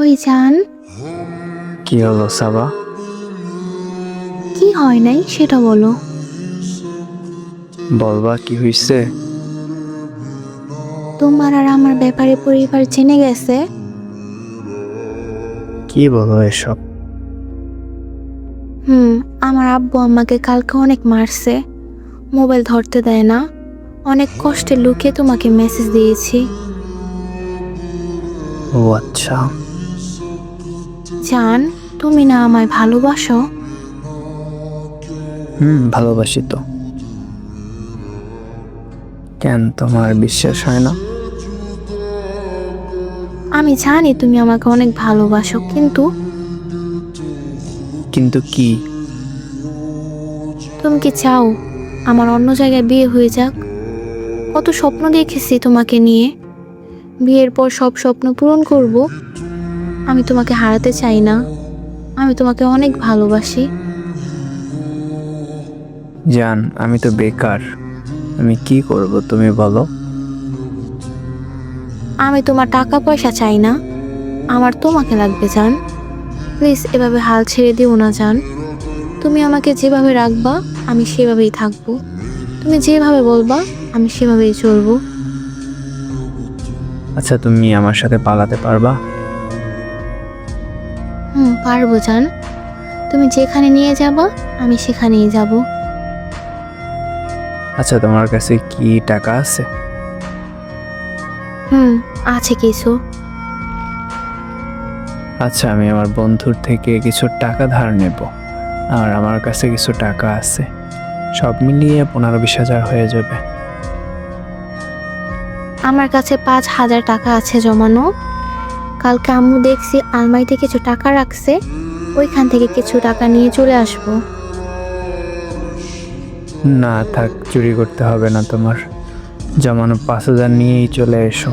ওই জান, কি হলো সাবা? কি হয় নাই সেটা বলো। বলবা কি হইছে? তোমার আর আমার ব্যাপারে পরিবার জেনে গেছে। কি বলো এসব? হুম, আমার আব্বু আমাকে কালকে অনেক মারছে, মোবাইল ধরতে দেয় না, অনেক কষ্টে লুকিয়ে তোমাকে মেসেজ দিয়েছি। ও আচ্ছা। জান, তুমি না আমায় ভালোবাসো? ভালোবাসি তো। কেন তোমার বিশ্বাস হয় না? আমি জানি তুমি আমাকে অনেক ভালোবাসো, কিন্তু কিন্তু কি? তুমি কি চাও আমার অন্য জায়গায় বিয়ে হয়ে যাক? কত স্বপ্ন দেখেছি তোমাকে নিয়ে, বিয়ের পর সব স্বপ্ন পূরণ করব। আমি তোমাকে হারাতে চাই না, আমি তোমাকে অনেক ভালোবাসি। জান, আমি তো বেকার। আমি কি করব তুমি বলো? আমি তোমার টাকা পয়সা চাই না, আমার তোমাকে লাগবে জান। প্লিজ এভাবে হাল ছেড়ে দিও না জান। তুমি আমাকে যেভাবে রাখবা আমি সেভাবেই থাকবো, তুমি যেভাবে বলবা আমি সেভাবেই চলবো। আচ্ছা, তুমি আমার সাথে পালাতে পারবা? পারবো জান, তুমি যেখানে নিয়ে যাবা আমি সেখানেই যাব। আচ্ছা, তোমার কাছে কি টাকা আছে? আছে কিছু। আচ্ছা, আমি আমার বন্ধুর থেকে কিছু টাকা ধার নেব, আর আমার কাছে কিছু টাকা আছে। সব মিলিয়ে 15-20 হাজার হয়ে যাবে। আমার কাছে 5,000 টাকা আছে জমানো। কালকে আম্মু দেখছি আলমারিতে কিছু টাকা রাখছে, ওইখান থেকে কিছু টাকা নিয়ে চলে আসবো। না থাক, চুরি করতে হবে না তোমার। জমানো 5,000 নিয়েই চলে এসো,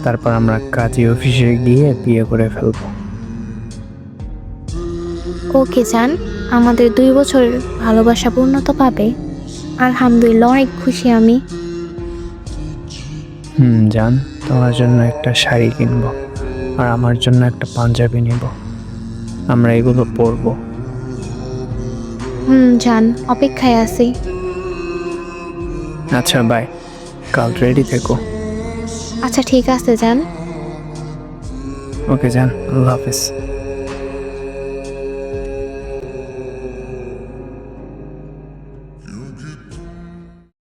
তারপর আমরা কাজী অফিসে গিয়ে বিয়ে করে ফেলবো। ওকে জান, আমাদের 2 বছরের ভালোবাসা পূর্ণতা পাবে। আলহামদুলিল্লাহ, অনেক খুশি আমি। জান, তোমার জন্য একটা শাড়ি কিনবো, আর আমার জন্য একটা পাঞ্জাবি নিব। আমরা এগুলো পরবো। জান, অপেক্ষায় আছি। আচ্ছা বাই, কাল রেডি থেকো। আচ্ছা ঠিক আছে জান। ওকে জান, আল্লাহ হাফেজ।